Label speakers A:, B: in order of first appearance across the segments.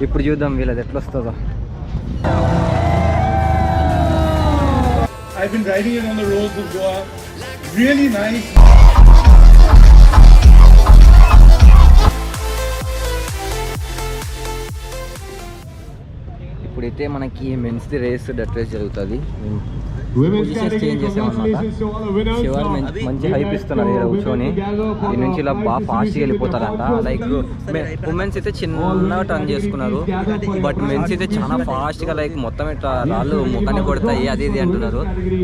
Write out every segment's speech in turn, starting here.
A: ఇప్పుడు చూద్దాం వీళ్ళది ఎట్లా వస్తుందో.
B: I've been riding it on the roads of Goa. Really nice.
A: ఇప్పుడైతే మనకి మెన్స్ రేస్ డట్ రేస్ జరుగుతుంది. పొజిషన్స్ చేంజ్ చేసామన్నమాట. శివారు మంచి హైప్ ఇస్తున్నారు ఇక్కడ కూర్చొని. దీని నుంచి ఇలా బాగా ఫాస్ట్గా వెళ్ళిపోతారంట. లైక్ ఉమెన్స్ అయితే చిన్నగా టర్న్ చేసుకున్నారు, బట్ మెన్స్ అయితే చాలా ఫాస్ట్గా లైక్ మొత్తం ఇట్లా రాళ్ళు ముఖాన్ని కొడతాయి అది ఇది అంటున్నారు.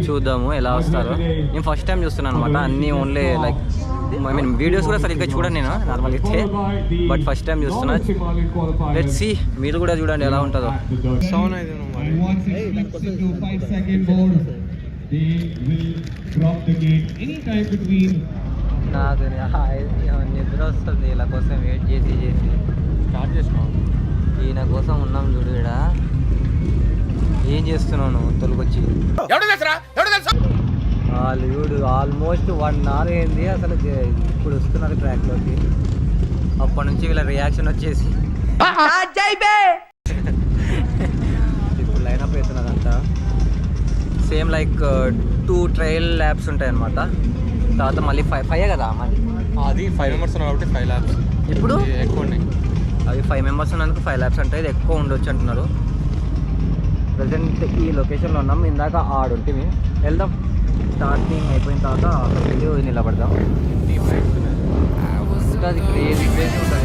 A: చూద్దాము ఎలా వస్తారో. నేను ఫస్ట్ టైం చూస్తున్నాను అనమాట. అన్నీ only like I mean videos కూడా సరిగ్గా చూడండి నేను నార్మల్గా అయితే, బట్ ఫస్ట్ టైం చూస్తున్నా. లెట్స్ సీ, మీరు కూడా చూడండి ఎలా ఉంటుందో. నాకు నిద్ర వస్తుంది ఇలా కోసం వెయిట్ చేసి స్టార్ట్ చేసినాం. ఈయన కోసం ఉన్నాం చూడు. ఇక్కడ ఏం చేస్తున్నాను తొలగొచ్చి వాళ్ళు చూడు ఆల్మోస్ట్ 1 hour అయింది అసలు. ఇప్పుడు వస్తున్నారు ట్రాక్లోకి. అప్పటి నుంచి వీళ్ళ రియాక్షన్ వచ్చేసి ఇప్పుడు లైనప్ అవుతున్నదంతా. సేమ్ లైక్ 2 ట్రయల్ ల్యాబ్స్ ఉంటాయి అన్నమాట. తర్వాత మళ్ళీ 5 కదా మళ్ళీ.
C: అది 5 members ఉన్నారు కాబట్టి 5 laps.
A: ఇప్పుడు
C: ఎక్కువ ఉన్నాయి.
A: అవి 5 members ఉన్నందుకు 5 laps అంటే ఇది ఎక్కువ ఉండొచ్చు అంటున్నారు. ప్రజెంట్ ఈ లొకేషన్లో ఉన్నాం. ఇందాక ఆడుంటివి. వెళ్దాం, స్టార్టింగ్ అయిపోయిన తర్వాత అక్కడికి వెళ్ళి నిలబడదాం. ఇంకా అది క్రేజీ క్రేజీ ఉంటుంది.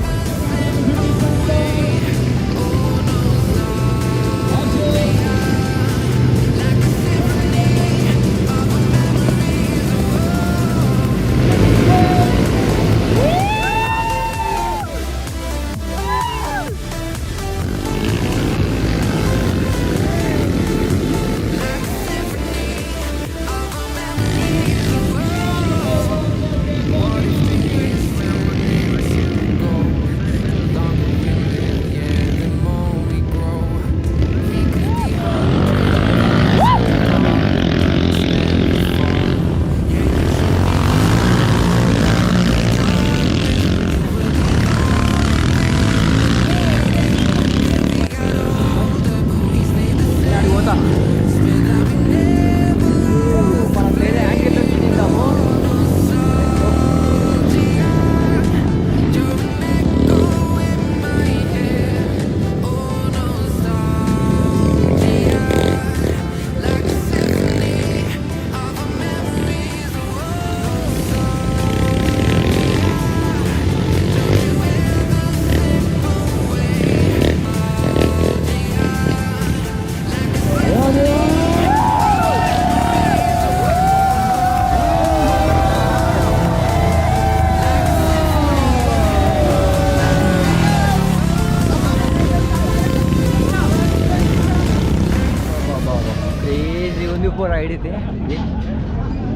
A: రైడ్ అయితే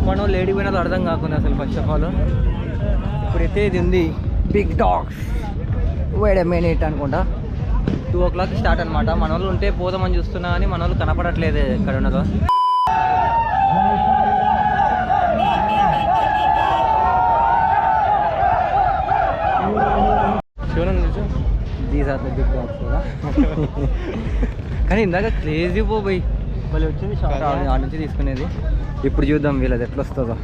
A: మనం లేడీ పోయినది అర్థం కాకుండా అసలు. ఫస్ట్ ఆఫ్ ఆల్ ఇప్పుడైతే ఇది ఉంది big dogs. Wait a minute అనుకుంటా. 2 o'clock స్టార్ట్ అనమాట. మన వాళ్ళు ఉంటే పోదామని చూస్తున్నా కానీ మన వాళ్ళు కనపడట్లేదు ఎక్కడ ఉన్నదో. These are the big dogs కదా. కానీ ఇందాక క్రేజీ పోయి మళ్ళీ వచ్చింది షార్ట్ ఆ నుంచి తీసుకునేది. ఇప్పుడు చూద్దాం వీళ్ళది ఎట్లా వస్తుందో.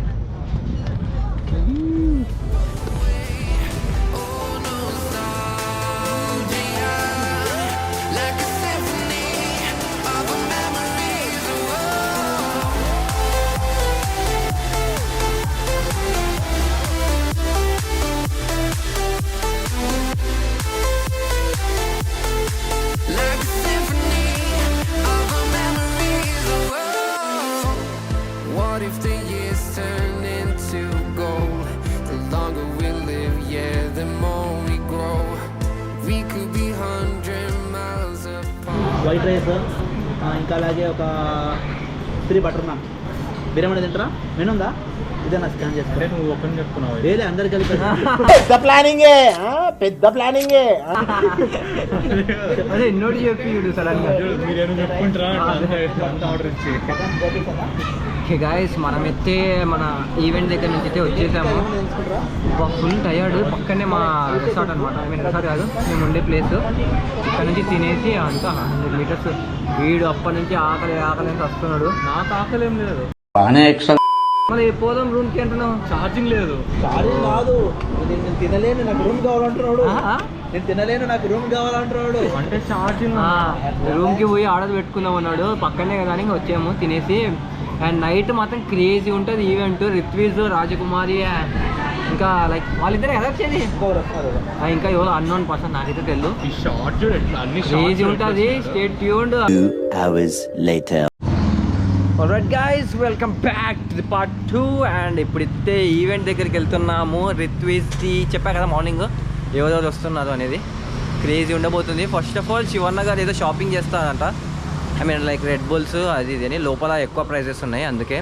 D: వైట్ రైస్, ఇంకా అలాగే ఒక 3 బటర్ నాన్. బిర్యానీ తింటారా? మెనూ ఉందా? ఇదేనా స్కాన్ చేస్తా.
C: నువ్వు ఓపెన్ చెప్పుకున్నావు.
D: వేరే అందరు కలిపి
E: పెద్ద ప్లానింగే, పెద్ద ప్లానింగే.
A: అదే ఎన్నోటి చెప్పి సడన్ గా
C: మీరేమో చెప్పుకుంటారా ఆర్డర్ ఇచ్చి
A: ఓకే గాయస్, మనమైతే మన ఈవెంట్ దగ్గర నుంచి అయితే వచ్చేసాము. Full tired. పక్కనే మా రిసార్ట్ అనమాట. ఐ మీన్ రిసార్ట్ కాదు, మేము ఉండే ప్లేస్. ఇక్కడ నుంచి తినేసి అంతా 100 meters. వీడు అప్పటి నుంచి ఆకలి ఆకలి అని వస్తున్నాడు.
C: నాకు ఆకలి ఏం లేదు.
A: మరి పోదాం రూమ్కి అంటున్నావు.
C: ఛార్జింగ్ లేదు.
D: ఛార్జింగ్ కాదు, నేను తినలేను, నాకు రూమ్ కావాలంటున్నాడు. నేను తినలేను, నాకు రూమ్ కావాలంటున్నాడు.
C: అంటే ఛార్జింగ్
A: రూమ్కి పోయి ఆర్డర్ పెట్టుకుందాం అన్నాడు. పక్కనే కదా అని వచ్చాము తినేసి. అండ్ నైట్ మాత్రం క్రేజీ ఉంటుంది ఈవెంట్. రిత్విజ్, రాజకుమారి, ఇంకా లైక్ వాళ్ళిద్దరే కదా వచ్చేది. ఇంకా ఎవరో అన్నోన్ పర్సన్, నాకైతే తెలియదు.
C: ఈ షార్ట్ చూడు ఎట్లా అన్ని
A: క్రేజీ ఉంటుంది. Stay tuned.
F: 2 hours later.
A: Alright guys, welcome back to the part 2. And ఇప్పుడైతే ఈవెంట్ దగ్గరికి వెళ్తున్నాము. రిత్విజ్ది చెప్పా కదా మార్నింగ్ ఎవరెవరు వస్తున్నారు అనేది. క్రేజీ ఉండబోతుంది. ఫస్ట్ ఆఫ్ ఆల్ శివన్న గారు ఏదో షాపింగ్ చేస్తారంట. I mean like red bulls అది ఇది అని. లోపల ఎక్కువ ప్రైజెస్ ఉన్నాయి, అందుకే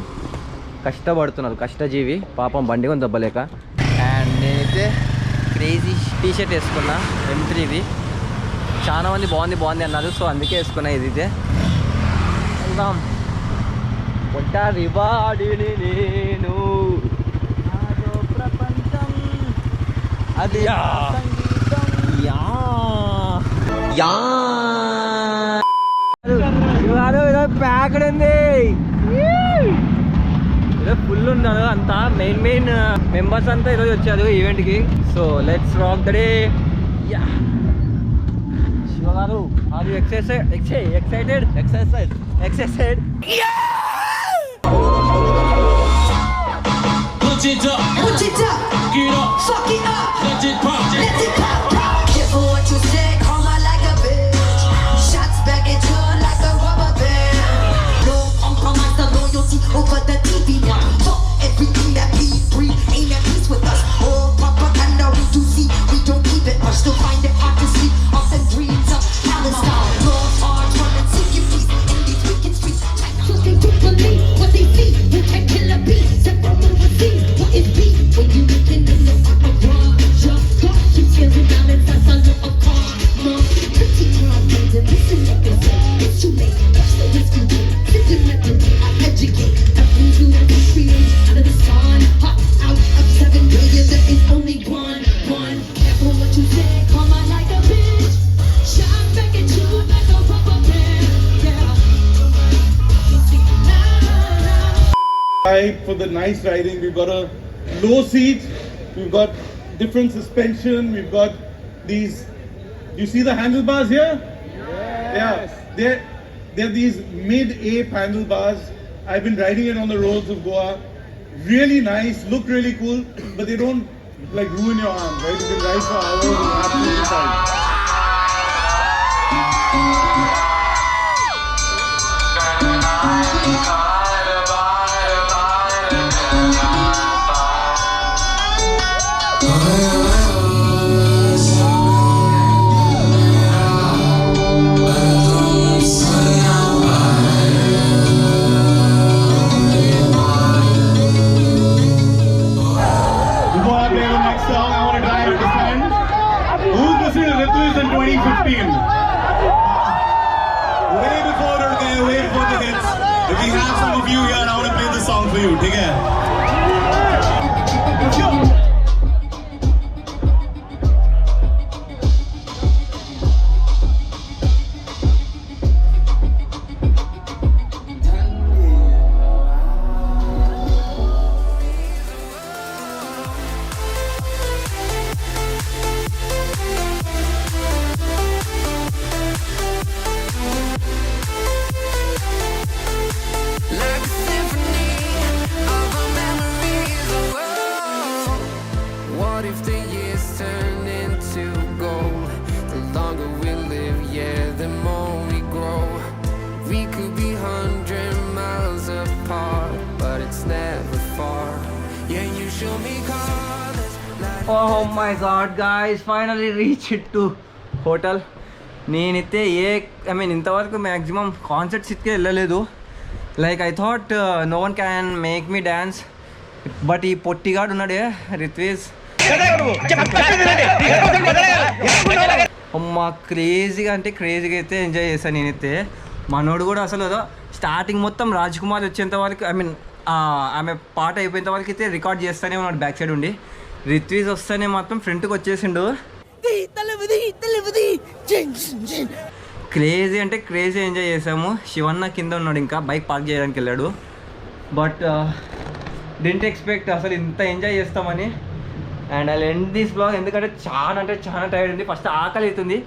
A: కష్టపడుతున్నారు. కష్టజీవి పాపం, బండి కొని దెబ్బలేక. అండ్ నేనైతే క్రేజీ టీ షర్ట్ వేసుకున్నా, M3వి. చాలా మంది బాగుంది అన్నారు, సో అందుకే వేసుకున్నా. ఇది ఇదే వెళ్దాం. ఒంటరి వాడిని నేను, ప్రపంచం అది ప్యాక్డ్ ఉంది. ఏదో ఫుల్ ఉన్నారు అంతా. మెయిన్ మెంబర్స్ అంతా ఈరోజు వచ్చారు ఈవెంట్కి. So let's rock the day. Shiva garu, are you excited? Excited.
G: Put it up, get up, fuck it up, let it pop, careful what you say, call her like a bitch, shots back at you like a rubber band, no compromise the loyalty over the TV now, fuck everything that we breathe, ain't at peace with us, all propaganda we do see, we don't keep it much, still find it hard to sleep, off the dreams of Palestine, love hard, run and seek your peace, in these wicked streets, so they don't believe what they see, we can kill a beat, separate the receipt. It be when you looking in the garage, your car keeps feeling down inside under a car. Mom, pretty girl, baby, listen up and say it's too late. That's the risk you take. Sentimentally, I educate. Every you that you create out of the sun, hot out of 7 billion. There is only one. Careful what you say, come on like a bitch. Shine back at you like a rubber band. Yeah.
B: For the nice riding, we've got a low seat, we've got different suspension, we've got these, you see the handlebars here? Yes. Yeah, they're these mid-ape handlebars. I've been riding it on the roads of Goa. Really nice, look really cool, but they don't like ruin your arm, right? You can ride for hours and absolutely fine.
A: Oh my god guys, finally reached to hotel. నేనైతే ఇంతవరకు maximum concerts ఇట్కే వెళ్ళలేదు. Like I thought no one can make me dance, but ఈ పొట్టిగాడు ఉన్నాడే రిత్విజ్, అమ్మ క్రేజీగా అంటే క్రేజీగా అయితే ఎంజాయ్ చేశాను నేనైతే. మనోడు కూడా అసలు స్టార్టింగ్ మొత్తం రాజ్ కుమార్ వచ్చేంత వరకు ఆమె పాట అయిపోయిన వరకు అయితే రికార్డ్ చేస్తూనే ఉన్నాడు బ్యాక్ సైడ్ ఉండి. రిత్విజ్ వస్తేనే మాత్రం ఫ్రంట్కి వచ్చేసిండు. క్రేజీ అంటే క్రేజీ ఎంజాయ్ చేసాము. శివన్న కింద ఉన్నాడు, ఇంకా బైక్ పార్క్ చేయడానికి వెళ్ళాడు. బట్ డింట్ ఎక్స్పెక్ట్ అసలు ఇంత ఎంజాయ్ చేస్తామని. And I end this blog ఎందుకంటే చాలా అంటే చాలా టైర్డ్ ఉంది. ఫస్ట్ ఆకలి అవుతుంది,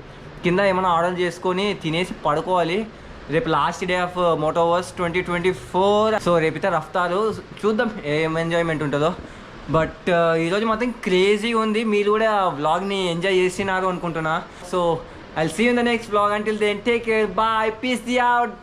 A: కింద ఏమైనా ఆర్డర్ చేసుకొని తినేసి పడుకోవాలి. రేపు లాస్ట్ డే ఆఫ్ మోటోవర్స్ 2024. సో రేపైతే రఫ్తారు, చూద్దాం ఏం ఎంజాయ్మెంట్ ఉంటుందో. బట్ ఈరోజు మాత్రం క్రేజీ ఉంది. మీరు కూడా వ్లాగ్ని ఎంజాయ్ చేసినారు అనుకుంటున్నా. So I'll see you in the next vlog. Until then take care, bye, peace out.